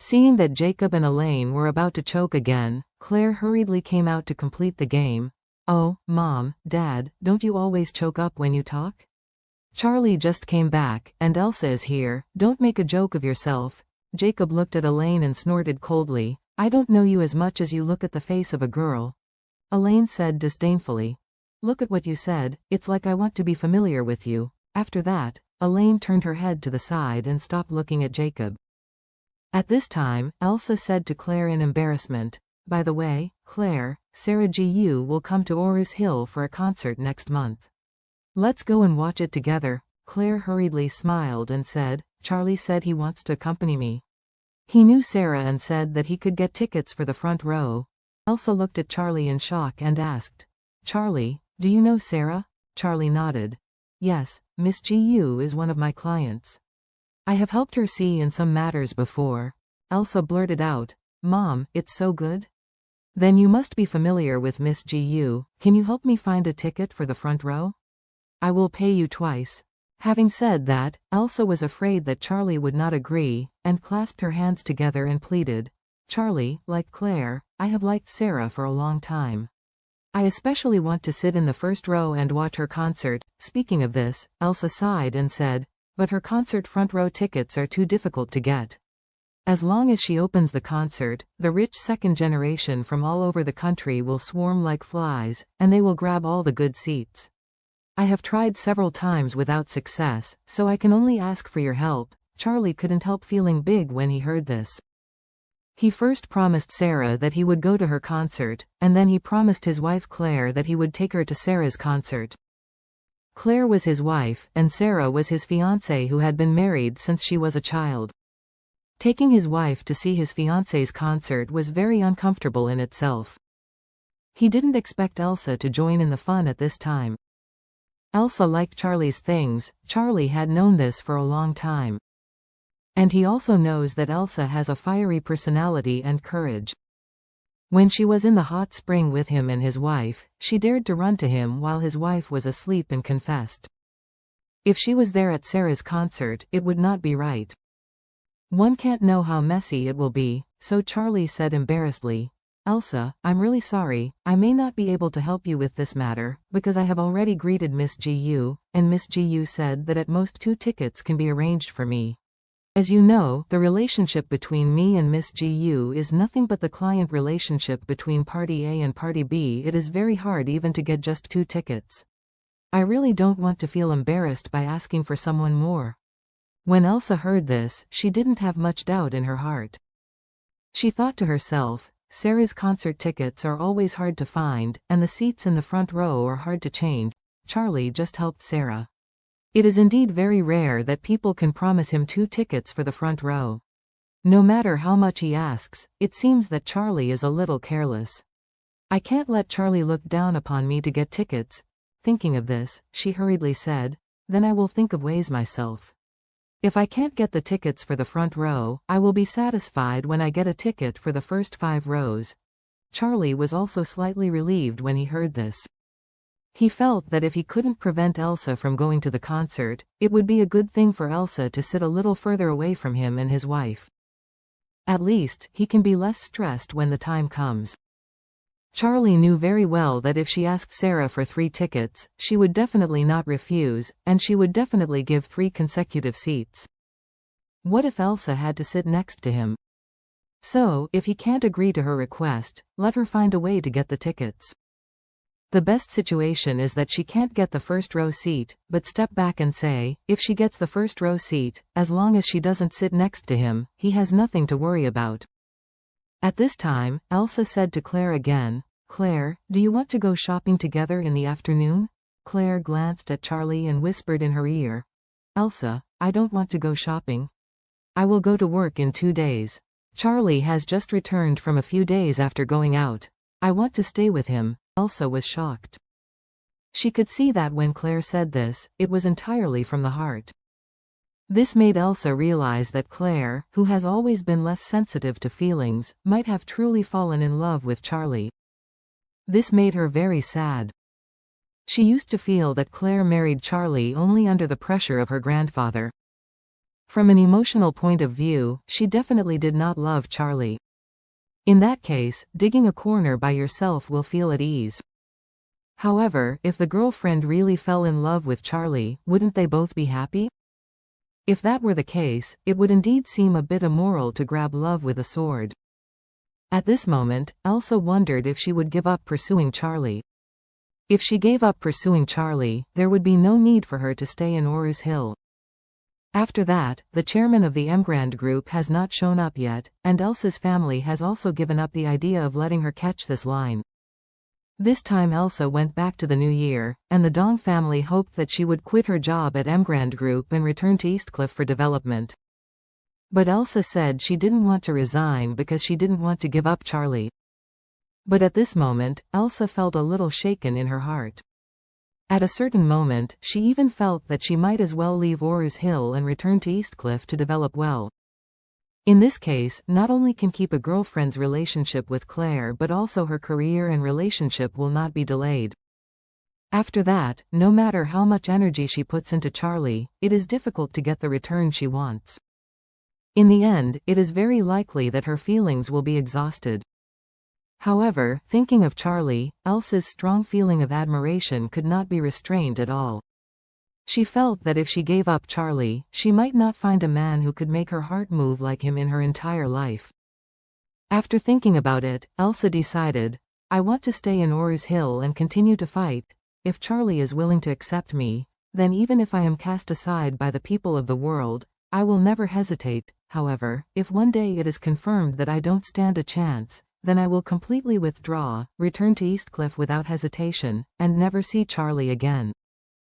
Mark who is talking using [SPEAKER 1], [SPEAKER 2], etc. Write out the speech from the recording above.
[SPEAKER 1] Seeing that Jacob and Elaine were about to choke again, Claire hurriedly came out to complete the game. "Oh, Mom, Dad, don't you always choke up when you talk? Charlie just came back, and Elsa is here, don't make a joke of yourself." Jacob looked at Elaine and snorted coldly. "I don't know you as much as you look at the face of a girl." Elaine said disdainfully. "Look at what you said, it's like I want to be familiar with you." After that, Elaine turned her head to the side and stopped looking at Jacob. At this time, Elsa said to Claire in embarrassment, "By the way, Claire, Sarah Gu will come to Orus Hill for a concert next month. Let's go and watch it together." Claire hurriedly smiled and said, "Charlie said he wants to accompany me. He knew Sarah and said that he could get tickets for the front row." Elsa looked at Charlie in shock and asked, "Charlie, do you know Sarah?" Charlie nodded. "Yes, Miss Gu is one of my clients. I have helped her see in some matters before." Elsa blurted out, "Mom, it's so good. Then you must be familiar with Miss Gu. Can you help me find a ticket for the front row? I will pay you twice." Having said that, Elsa was afraid that Charlie would not agree, and clasped her hands together and pleaded, "Charlie, like Claire, I have liked Sarah for a long time. I especially want to sit in the first row and watch her concert." Speaking of this, Elsa sighed and said, "But her concert front row tickets are too difficult to get. As long as she opens the concert, the rich second generation from all over the country will swarm like flies, and they will grab all the good seats. I have tried several times without success, so I can only ask for your help." Charlie couldn't help feeling big when he heard this. He first promised Sarah that he would go to her concert, and then he promised his wife Claire that he would take her to Sarah's concert. Claire was his wife, and Sarah was his fiancée who had been married since she was a child. Taking his wife to see his fiancée's concert was very uncomfortable in itself. He didn't expect Elsa to join in the fun at this time. Elsa liked Charlie's things. Charlie had known this for a long time. And he also knows that Elsa has a fiery personality and courage. When she was in the hot spring with him and his wife, she dared to run to him while his wife was asleep and confessed. If she was there at Sarah's concert, it would not be right. One can't know how messy it will be, so Charlie said embarrassedly, "Elsa, I'm really sorry, I may not be able to help you with this matter, because I have already greeted Miss Gu, and Miss Gu said that at most 2 tickets can be arranged for me. As you know, the relationship between me and Miss Gu is nothing but the client relationship between Party A and Party B. It is very hard even to get just 2 tickets. I really don't want to feel embarrassed by asking for someone more." When Elsa heard this, she didn't have much doubt in her heart. She thought to herself, Sarah's concert tickets are always hard to find, and the seats in the front row are hard to change. Charlie just helped Sarah. It is indeed very rare that people can promise him 2 tickets for the front row. No matter how much he asks, it seems that Charlie is a little careless. "I can't let Charlie look down upon me to get tickets." Thinking of this, she hurriedly said, "Then I will think of ways myself. If I can't get the tickets for the front row, I will be satisfied when I get a ticket for the first 5 rows." Charlie was also slightly relieved when he heard this. He felt that if he couldn't prevent Elsa from going to the concert, it would be a good thing for Elsa to sit a little further away from him and his wife. At least, he can be less stressed when the time comes. Charlie knew very well that if she asked Sarah for 3 tickets, she would definitely not refuse, and she would definitely give 3 consecutive seats. What if Elsa had to sit next to him? So, if he can't agree to her request, let her find a way to get the tickets. The best situation is that she can't get the first row seat, but step back and say, if she gets the first row seat, as long as she doesn't sit next to him, he has nothing to worry about. At this time, Elsa said to Claire again, "Claire, do you want to go shopping together in the afternoon?" Claire glanced at Charlie and whispered in her ear, "Elsa, I don't want to go shopping. I will go to work in 2 days. Charlie has just returned from a few days after going out. I want to stay with him." Elsa was shocked. She could see that when Claire said this, it was entirely from the heart. This made Elsa realize that Claire, who has always been less sensitive to feelings, might have truly fallen in love with Charlie. This made her very sad. She used to feel that Claire married Charlie only under the pressure of her grandfather. From an emotional point of view, she definitely did not love Charlie. In that case, digging a corner by yourself will feel at ease. However, if the girlfriend really fell in love with Charlie, wouldn't they both be happy? If that were the case, it would indeed seem a bit immoral to grab love with a sword. At this moment, Elsa wondered if she would give up pursuing Charlie. If she gave up pursuing Charlie, there would be no need for her to stay in Orus Hill. After that, the chairman of the Emgrand group has not shown up yet, and Elsa's family has also given up the idea of letting her catch this line. This time Elsa went back to the new year, and the Dong family hoped that she would quit her job at Emgrand Group and return to Eastcliff for development. But Elsa said she didn't want to resign because she didn't want to give up Charlie. But at this moment, Elsa felt a little shaken in her heart. At a certain moment, she even felt that she might as well leave Orus Hill and return to Eastcliff to develop well. In this case, not only can keep a girlfriend's relationship with Claire but also her career and relationship will not be delayed. After that, no matter how much energy she puts into Charlie, it is difficult to get the return she wants. In the end, it is very likely that her feelings will be exhausted. However, thinking of Charlie, Elsa's strong feeling of admiration could not be restrained at all. She felt that if she gave up Charlie, she might not find a man who could make her heart move like him in her entire life. After thinking about it, Elsa decided, I want to stay in Orus Hill and continue to fight. If Charlie is willing to accept me, then even if I am cast aside by the people of the world, I will never hesitate. However, if one day it is confirmed that I don't stand a chance, then I will completely withdraw, return to Eastcliff without hesitation, and never see Charlie again.